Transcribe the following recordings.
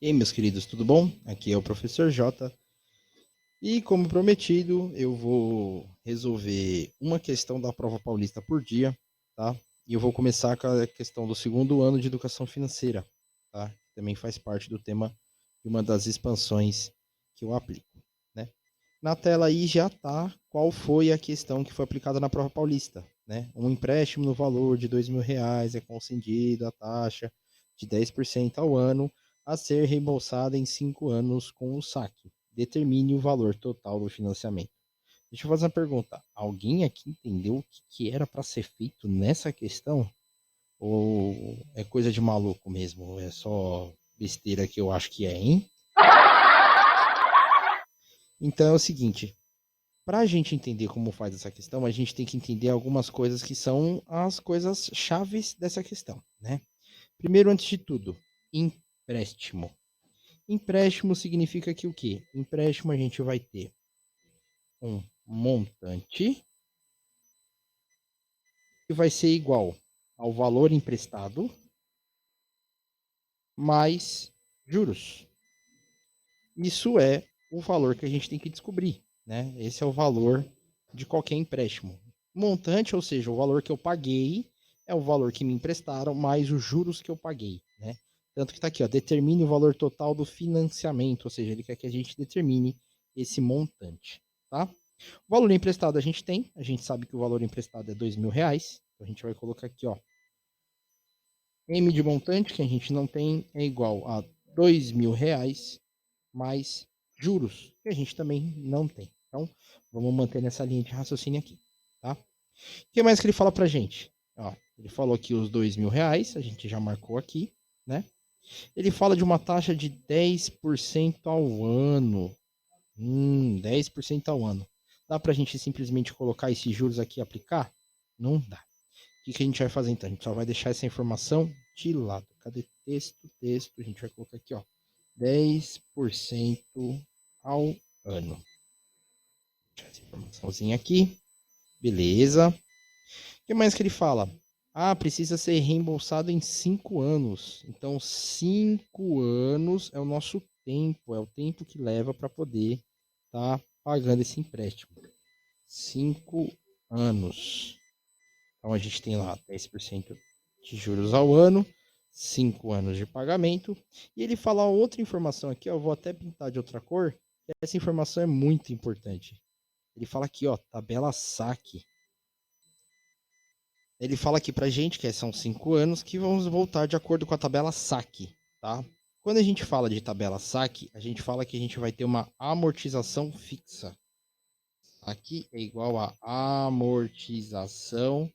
E aí, meus queridos, tudo bom? Aqui é o professor J. E como prometido, eu vou resolver uma questão da prova paulista por dia, tá? E eu vou começar com a questão do segundo ano de educação financeira, tá? Também faz parte do tema de uma das expansões que eu aplico, né? Na tela aí já tá qual foi a questão que foi aplicada na prova paulista, né? Um empréstimo no valor de R$ 2.000 é concedido a taxa de 10% ao ano a ser reembolsada em 5 anos com o saque. Determine o valor total do financiamento. Deixa eu fazer uma pergunta. Alguém aqui entendeu o que era para ser feito nessa questão? Ou é coisa de maluco mesmo? É só besteira que eu acho que é, hein? Então é o seguinte, para a gente entender como faz essa questão, a gente tem que entender algumas coisas que são as coisas chaves dessa questão, né? Primeiro, antes de tudo, empréstimo. Empréstimo significa que o quê? Empréstimo a gente vai ter um montante que vai ser igual ao valor emprestado mais juros. Isso é o valor que a gente tem que descobrir, né? Esse é o valor de qualquer empréstimo. Montante, ou seja, o valor que eu paguei é o valor que me emprestaram mais os juros que eu paguei, né? Tanto que está aqui, ó, determine o valor total do financiamento, ou seja, ele quer que a gente determine esse montante, tá? O valor emprestado a gente sabe que o valor emprestado é R$ 2.000, então a gente vai colocar aqui, ó, M de montante, que a gente não tem, é igual a R$ 2.000 mais juros, que a gente também não tem. Então, vamos manter nessa linha de raciocínio aqui, tá? O que mais que ele fala pra gente? Ó, ele falou aqui os R$ 2.000, a gente já marcou aqui, né? Ele fala de uma taxa de 10% ao ano. 10% ao ano. Dá pra gente simplesmente colocar esses juros aqui e aplicar? Não dá. O que a gente vai fazer então? A gente só vai deixar essa informação de lado. Cadê texto? Texto. A gente vai colocar aqui, ó. 10% ao ano. Deixa essa informaçãozinha aqui. Beleza. O que mais que ele fala? Ah, precisa ser reembolsado em 5 anos. Então, 5 anos é o nosso tempo, é o tempo que leva para poder estar pagando esse empréstimo. 5 anos. Então, a gente tem lá 10% de juros ao ano, 5 anos de pagamento. E ele fala outra informação aqui, ó, eu vou até pintar de outra cor. Essa informação é muito importante. Ele fala aqui, ó, tabela saque. Ele fala aqui pra gente que são 5 anos que vamos voltar de acordo com a tabela saque, tá? Quando a gente fala de tabela saque, a gente fala que a gente vai ter uma amortização fixa. Aqui é igual a amortização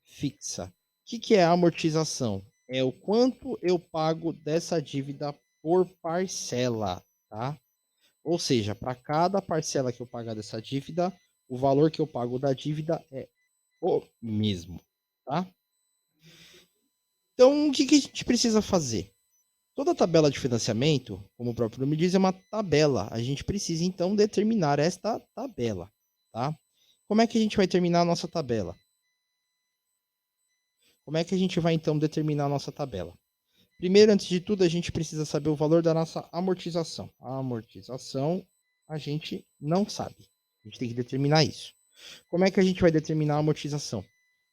fixa. O que é amortização? É o quanto eu pago dessa dívida por parcela, tá? Ou seja, para cada parcela que eu pagar dessa dívida, o valor que eu pago da dívida é o mesmo, tá? Então, o que a gente precisa fazer? Toda tabela de financiamento, como o próprio nome diz, é uma tabela. A gente precisa, então, determinar esta tabela, tá? Como é que a gente vai terminar a nossa tabela? Como é que a gente vai, então, determinar a nossa tabela? Primeiro, antes de tudo, a gente precisa saber o valor da nossa amortização. A amortização, a gente não sabe. A gente tem que determinar isso. Como é que a gente vai determinar a amortização?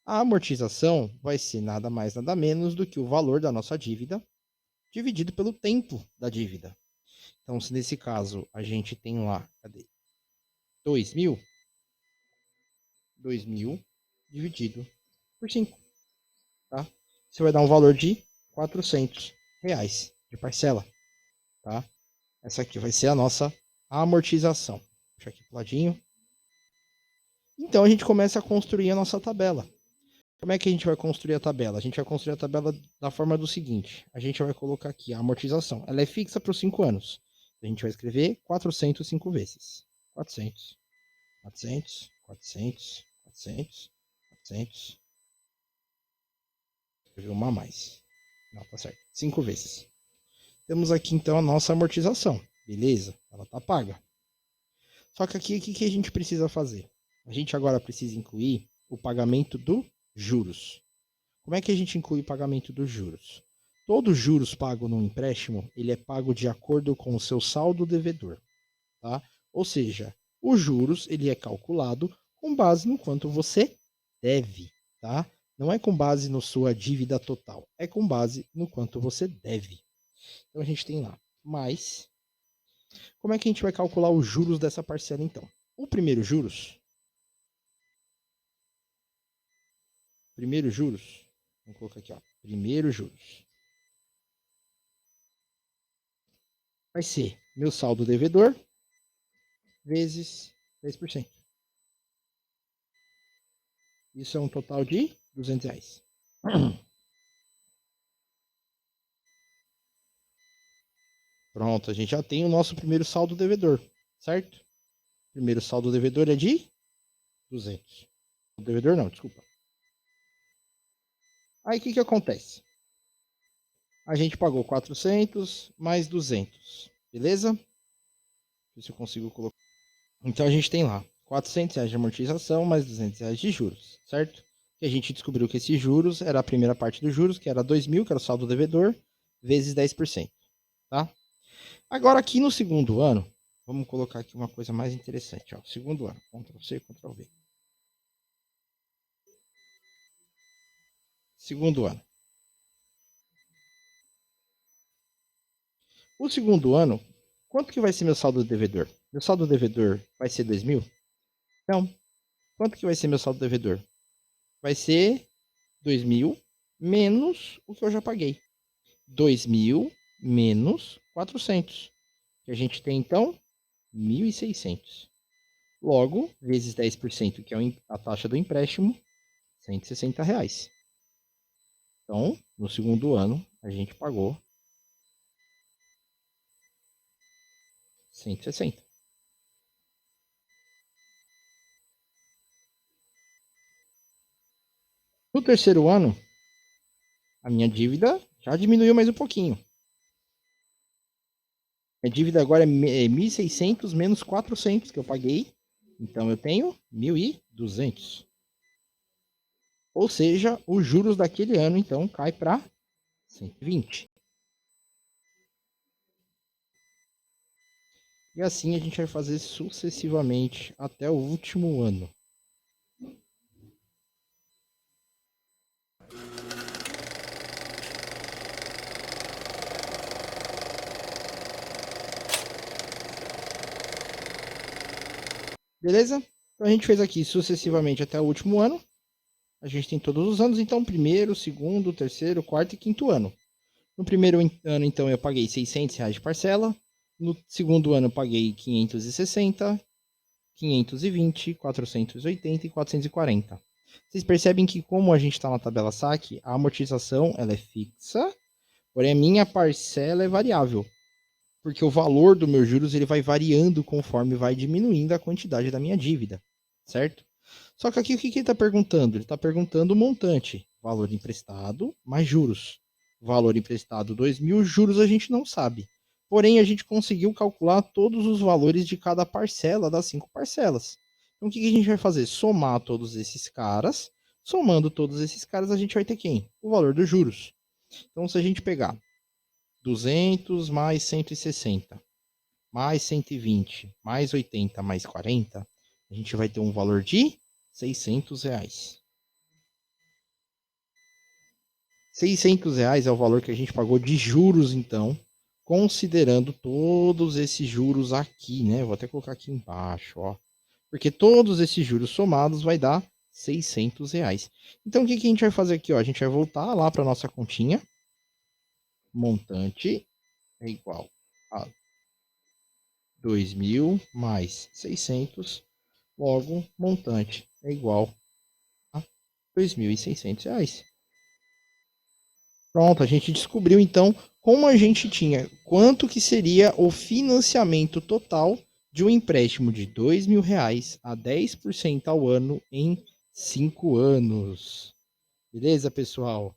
A amortização vai ser nada mais, nada menos do que o valor da nossa dívida dividido pelo tempo da dívida. Então, se nesse caso a gente tem lá, cadê? 2.000, 2.000 dividido por 5, tá? Isso vai dar um valor de R$ 400 de parcela, tá? Essa aqui vai ser a nossa amortização. Deixa aqui pro ladinho. Então a gente começa a construir a nossa tabela. Como é que a gente vai construir a tabela? A gente vai construir a tabela da forma do seguinte. A gente vai colocar aqui a amortização. Ela é fixa para os 5 anos. A gente vai escrever 400 5 vezes. 400, 400, 400, 400, 400. Escrever uma a mais. Não, tá certo. 5 vezes. Temos aqui então a nossa amortização. Beleza? Ela está paga. Só que aqui o que a gente precisa fazer? A gente agora precisa incluir o pagamento dos juros. Como é que a gente inclui o pagamento dos juros? Todo juros pago no empréstimo, ele é pago de acordo com o seu saldo devedor, tá? Ou seja, os juros, ele é calculado com base no quanto você deve, tá? Não é com base na sua dívida total, é com base no quanto você deve. Então a gente tem lá mais. Como é que a gente vai calcular os juros dessa parcela então? O primeiro juros, vamos colocar aqui, ó, primeiro juros, vai ser meu saldo devedor vezes 10%. Isso é um total de R$ 200. Pronto, a gente já tem o nosso primeiro saldo devedor, certo? Primeiro saldo devedor é de 200. O devedor não, desculpa. Aí o que acontece? A gente pagou 400 mais 200, beleza? Deixa eu ver se eu consigo colocar. Então a gente tem lá R$ 400 de amortização mais R$ 200 de juros, certo? E a gente descobriu que esses juros era a primeira parte dos juros, que era 2.000, que era o saldo devedor, vezes 10%, tá? Agora aqui no segundo ano, vamos colocar aqui uma coisa mais interessante, ó. Segundo ano, Ctrl+C, Ctrl+V. Segundo ano. O segundo ano, quanto que vai ser meu saldo devedor? Meu saldo devedor vai ser 2.000? Não. Quanto que vai ser meu saldo devedor? Vai ser 2.000 menos o que eu já paguei. 2.000 menos 400. Que a gente tem, então, 1.600. Logo, vezes 10%, que é a taxa do empréstimo, R$ 160. Então, no segundo ano, a gente pagou 160. No terceiro ano, a minha dívida já diminuiu mais um pouquinho. A dívida agora é 1.600 menos 400 que eu paguei. Então eu tenho 1.200. Ou seja, os juros daquele ano então cai para 120. E assim a gente vai fazer sucessivamente até o último ano. Beleza? Então a gente fez aqui sucessivamente até o último ano. A gente tem todos os anos, então primeiro, segundo, terceiro, quarto e quinto ano. No primeiro ano, então, eu paguei R$ 600 de parcela. No segundo ano, eu paguei 560, 520, 480 e 440. Vocês percebem que, como a gente está na tabela saque, a amortização ela é fixa, porém a minha parcela é variável. Porque o valor dos meus juros ele vai variando conforme vai diminuindo a quantidade da minha dívida, certo? Só que aqui o que ele está perguntando? Ele está perguntando o montante, valor emprestado mais juros. Valor emprestado 2.000, juros a gente não sabe. Porém, a gente conseguiu calcular todos os valores de cada parcela das 5 parcelas. Então, o que a gente vai fazer? Somar todos esses caras. Somando todos esses caras, a gente vai ter quem? O valor dos juros. Então, se a gente pegar 200 mais 160, mais 120, mais 80, mais 40, a gente vai ter um valor de R$ 600. R$ 600 é o valor que a gente pagou de juros, então, considerando todos esses juros aqui, né? Vou até colocar aqui embaixo, ó. Porque todos esses juros somados vai dar R$ 600. Então, o que a gente vai fazer aqui, ó? A gente vai voltar lá para nossa continha. Montante é igual a 2.000 mais 600. Logo, montante é igual a R$ 2.600. Pronto, a gente descobriu então como a gente tinha, quanto que seria o financiamento total de um empréstimo de R$ 2.000 a 10% ao ano em 5 anos. Beleza, pessoal?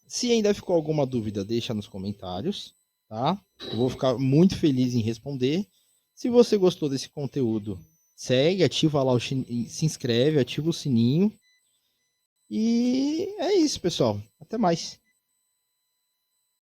Se ainda ficou alguma dúvida, deixa nos comentários, tá? Eu vou ficar muito feliz em responder. Se você gostou desse conteúdo, segue, ativa lá se inscreve, ativa o sininho. E é isso, pessoal. Até mais.